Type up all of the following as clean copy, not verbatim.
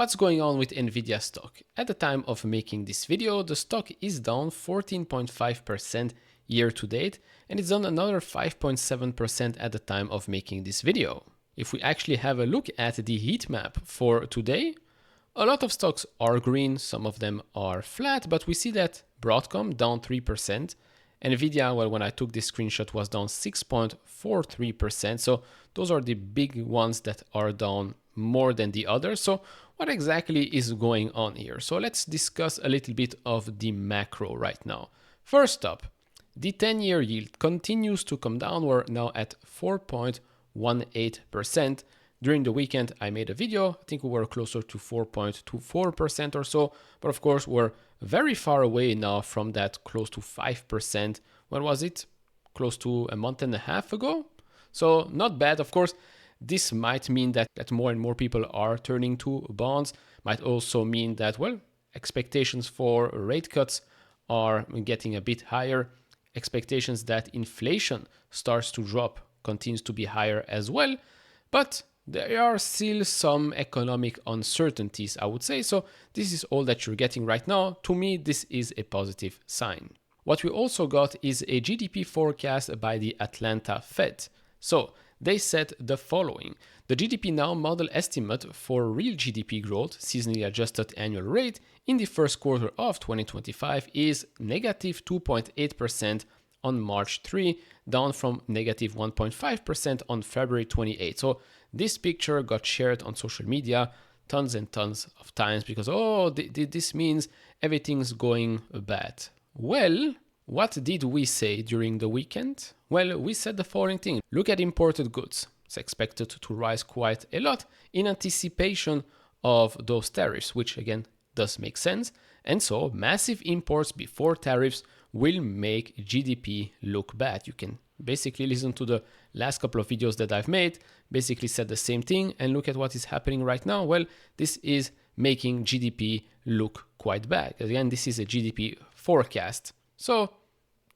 what's going on with Nvidia stock? At the time of making this video, the stock is down 14.5% year to date, and it's down another 5.7% at the time of making this video. If we actually have a look at the heat map for today, a lot of stocks are green, some of them are flat, but we see that Broadcom down 3%. Nvidia, well, when I took this screenshot, was down 6.43%. So those are the big ones that are down more than the others. So what exactly is going on here? So let's discuss a little bit of the macro right now. First up, the 10-year yield continues to come down. We're now at 4.18%. During the weekend, I made a video. I think we were closer to 4.24% or so. But of course, we're very far away now from that close to 5%. When was it? Close to a month and a half ago. So not bad. Of course, this might mean that more and more people are turning to bonds. Might also mean that, well, expectations for rate cuts are getting a bit higher. Expectations that inflation starts to drop continues to be higher as well. But there are still some economic uncertainties, I would say. So this is all that you're getting right now. To me, this is a positive sign. What we also got is a GDP forecast by the Atlanta Fed. So they said the following. The GDP Now model estimate for real GDP growth, seasonally adjusted annual rate, in the first quarter of 2025 is negative 2.8% on March 3, down from negative 1.5% on February 28. So this picture got shared on social media tons and tons of times because, this means everything's going bad. Well, what did we say during the weekend? Well, we said the following thing. Look at imported goods. It's expected to rise quite a lot in anticipation of those tariffs, which again does make sense. And so massive imports before tariffs will make GDP look bad. You can basically listen to the last couple of videos that I've made, basically said the same thing, and look at what is happening right now. Well, this is making GDP look quite bad. Again, this is a GDP forecast. So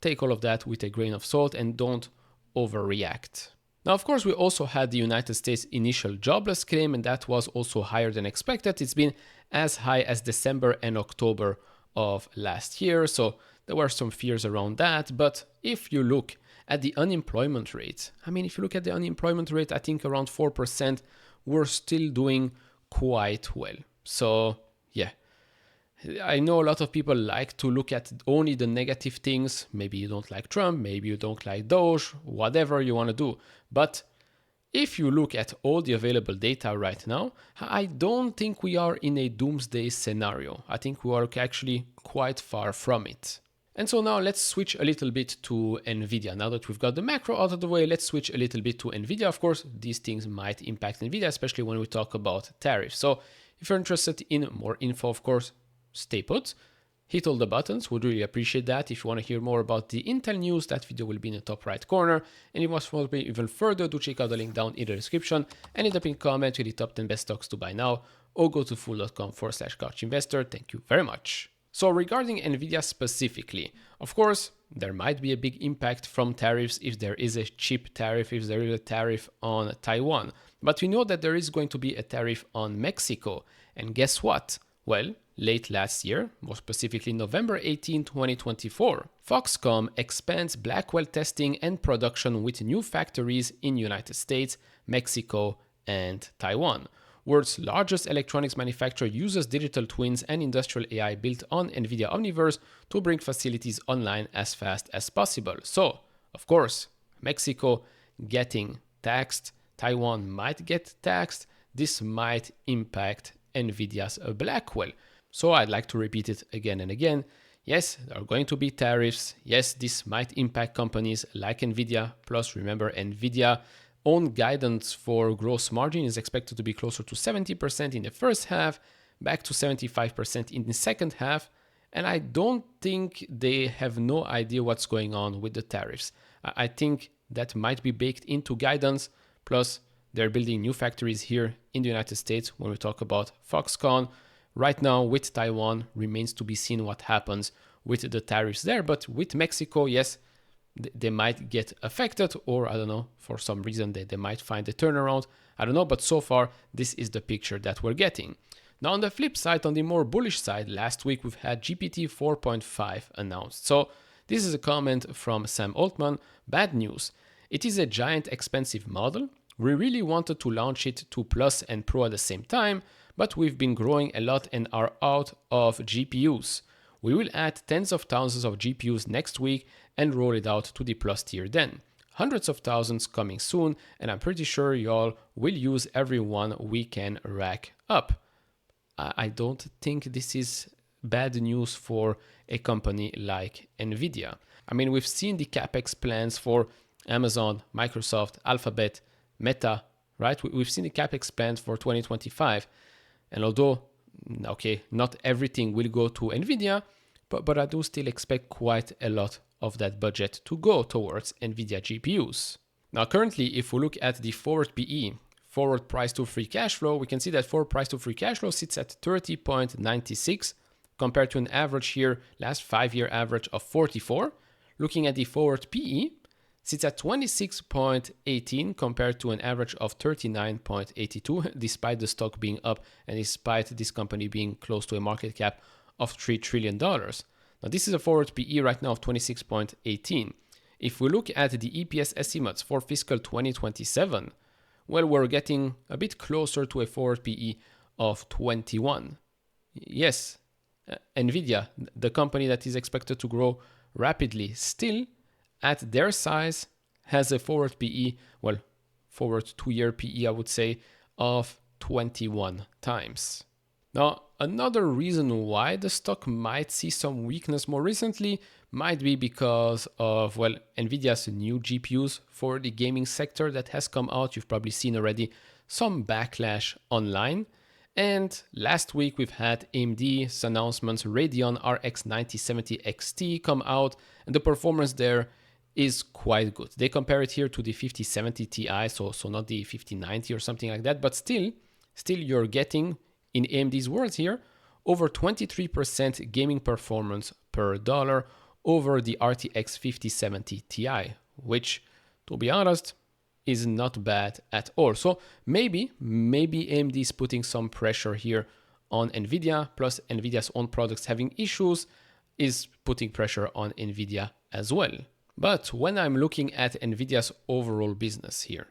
take all of that with a grain of salt and don't overreact. Now, of course, we also had the United States initial jobless claim, and that was also higher than expected. It's been as high as December and October of last year. So there were some fears around that. But if you look at the unemployment rate, I think around 4%, we're still doing quite well. So yeah, I know a lot of people like to look at only the negative things. Maybe you don't like Trump, maybe you don't like Doge, whatever you want to do. But if you look at all the available data right now, I don't think we are in a doomsday scenario. I think we are actually quite far from it. And so now let's switch a little bit to Nvidia. Now that we've got the macro out of the way, let's switch a little bit to Nvidia. Of course, these things might impact Nvidia, especially when we talk about tariffs. So if you're interested in more info, of course, stay put. Hit all the buttons, would really appreciate that. If you want to hear more about the Intel news, that video will be in the top right corner. And if you want to follow me even further, do check out the link down in the description and in the pinned comment with the top 10 best stocks to buy now, or go to fool.com/couchinvestor. Thank you very much. So regarding Nvidia specifically, of course, there might be a big impact from tariffs if there is a chip tariff, if there is a tariff on Taiwan. But we know that there is going to be a tariff on Mexico. And guess what? Well, late last year, more specifically November 18, 2024, Foxconn expands Blackwell testing and production with new factories in United States, Mexico, and Taiwan. World's largest electronics manufacturer uses digital twins and industrial AI built on Nvidia Omniverse to bring facilities online as fast as possible. So, of course, Mexico getting taxed, Taiwan might get taxed. This might impact Nvidia's Blackwell. So I'd like to repeat it again and again. Yes, there are going to be tariffs. Yes, this might impact companies like Nvidia. Plus, remember, Nvidia own guidance for gross margin is expected to be closer to 70% in the first half, back to 75% in the second half. And I don't think they have no idea what's going on with the tariffs. I think that might be baked into guidance. Plus, they're building new factories here in the United States when we talk about Foxconn. Right now, with Taiwan, remains to be seen what happens with the tariffs there. But with Mexico, yes, they might get affected, or I don't know, for some reason they might find a turnaround. I don't know, but so far, this is the picture that we're getting. Now on the flip side, on the more bullish side, last week we've had GPT 4.5 announced. So this is a comment from Sam Altman. Bad news. It is a giant expensive model. We really wanted to launch it to Plus and Pro at the same time, but we've been growing a lot and are out of GPUs. We will add tens of thousands of GPUs next week and roll it out to the Plus tier then. Hundreds of thousands coming soon, and I'm pretty sure y'all will use every one we can rack up. I don't think this is bad news for a company like Nvidia. I mean, we've seen the capex plans for Amazon, Microsoft, Alphabet, Meta, right? We've seen the capex plans for 2025. And although, okay, not everything will go to Nvidia, but I do still expect quite a lot of that budget to go towards Nvidia GPUs. Now, currently, if we look at the forward PE, forward price to free cash flow, we can see that forward price to free cash flow sits at 30.96 compared to an average here, last 5-year average of 44. Looking at the forward PE, sits at 26.18 compared to an average of 39.82, despite the stock being up and despite this company being close to a market cap of $3 trillion. Now, this is a forward PE right now of 26.18. If we look at the EPS estimates for fiscal 2027, well, we're getting a bit closer to a forward PE of 21. Yes, Nvidia, the company that is expected to grow rapidly, still at their size has a forward PE, well, forward 2-year PE, I would say, of 21 times. Now, another reason why the stock might see some weakness more recently might be because of, well, Nvidia's new GPUs for the gaming sector that has come out. You've probably seen already some backlash online. And last week we've had AMD's announcements, Radeon RX 9070 XT come out, and the performance there is quite good. They compare it here to the 5070 Ti, so not the 5090 or something like that, but still you're getting, in AMD's words here, over 23% gaming performance per dollar over the RTX 5070 Ti, which, to be honest, is not bad at all. So maybe AMD is putting some pressure here on Nvidia, plus Nvidia's own products having issues is putting pressure on Nvidia as well. But when I'm looking at Nvidia's overall business here,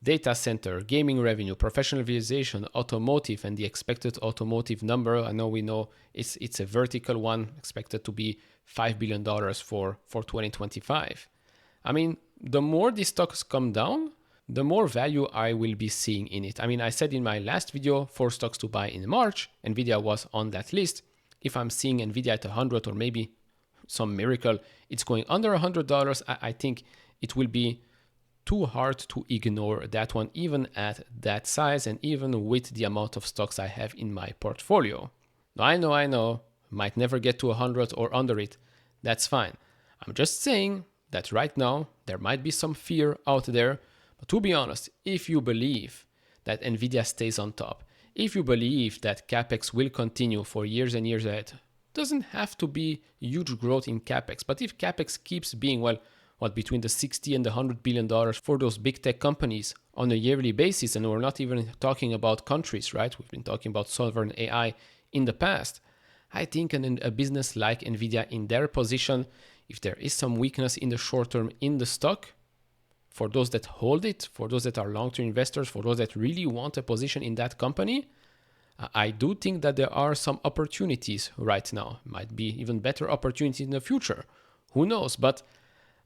data center, gaming revenue, professional visualization, automotive, and the expected automotive number, I know we know it's a vertical one, expected to be $5 billion for 2025. I mean, the more these stocks come down, the more value I will be seeing in it. I mean, I said in my last video, 4 stocks to buy in March, Nvidia was on that list. If I'm seeing Nvidia at 100 or maybe some miracle, it's going under $100, I think it will be too hard to ignore that one, even at that size and even with the amount of stocks I have in my portfolio. Now, I know, might never get to 100 or under it. That's fine. I'm just saying that right now there might be some fear out there. But to be honest, if you believe that Nvidia stays on top, if you believe that capex will continue for years and years ahead, doesn't have to be huge growth in capex. But if capex keeps being, well, between the 60 and the $100 billion for those big tech companies on a yearly basis, and we're not even talking about countries, right? We've been talking about sovereign AI in the past. I think a business like Nvidia in their position, if there is some weakness in the short term in the stock, for those that hold it, for those that are long-term investors, for those that really want a position in that company, I do think that there are some opportunities right now. Might be even better opportunities in the future. Who knows? But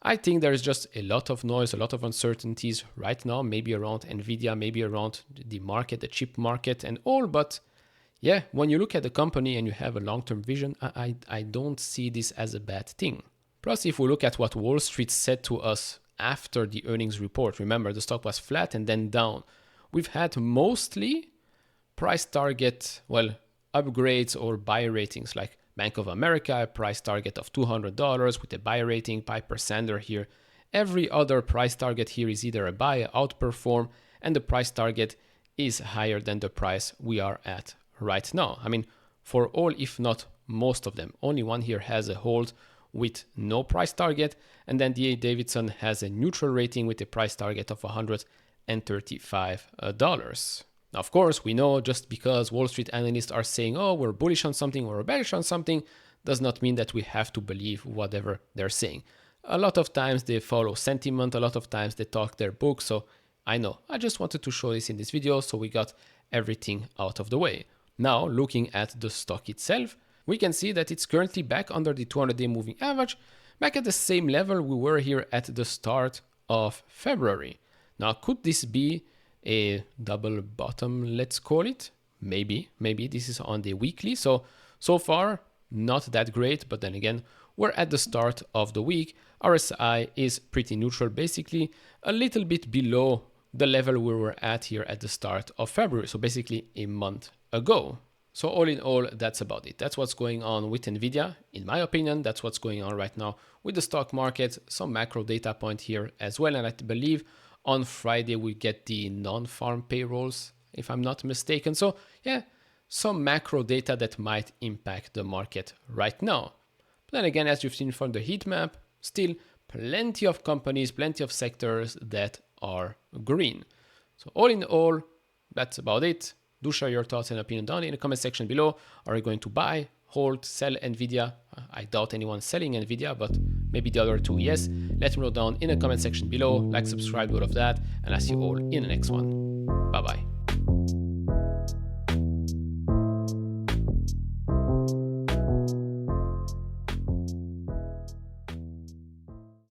I think there is just a lot of noise, a lot of uncertainties right now, maybe around Nvidia, maybe around the market, the chip market and all. But yeah, when you look at the company and you have a long-term vision, I don't see this as a bad thing. Plus, if we look at what Wall Street said to us after the earnings report, remember the stock was flat and then down. We've had mostly price target, well, upgrades or buy ratings, like Bank of America, a price target of $200 with a buy rating, Piper Sandler here. Every other price target here is either a buy, outperform, and the price target is higher than the price we are at right now. I mean, for all, if not most of them, only one here has a hold with no price target, and then D.A. Davidson has a neutral rating with a price target of $135. Now, of course, we know just because Wall Street analysts are saying, oh, we're bullish on something or bearish on something, does not mean that we have to believe whatever they're saying. A lot of times they follow sentiment, a lot of times they talk their book, so I know. I just wanted to show this in this video so we got everything out of the way. Now, looking at the stock itself, we can see that it's currently back under the 200-day moving average, back at the same level we were here at the start of February. Now, could this be a double bottom, let's call it? Maybe this is on the weekly. So far, not that great, but then again, we're at the start of the week. RSI is pretty neutral, basically a little bit below the level we were at here at the start of February. So basically a month ago. So all in all, that's about it. That's what's going on with Nvidia. In my opinion, that's what's going on right now with the stock market. Some macro data point here as well. And I believe on Friday, we get the non-farm payrolls, if I'm not mistaken. So yeah, some macro data that might impact the market right now. But then again, as you've seen from the heat map, still plenty of companies, plenty of sectors that are green. So all in all, that's about it. Do share your thoughts and opinion down in the comment section below. Are you going to buy, hold, sell Nvidia? I doubt anyone's selling Nvidia, but maybe the other two, yes. Let me know down in the comment section below. Like, subscribe, all of that. And I'll see you all in the next one. Bye-bye.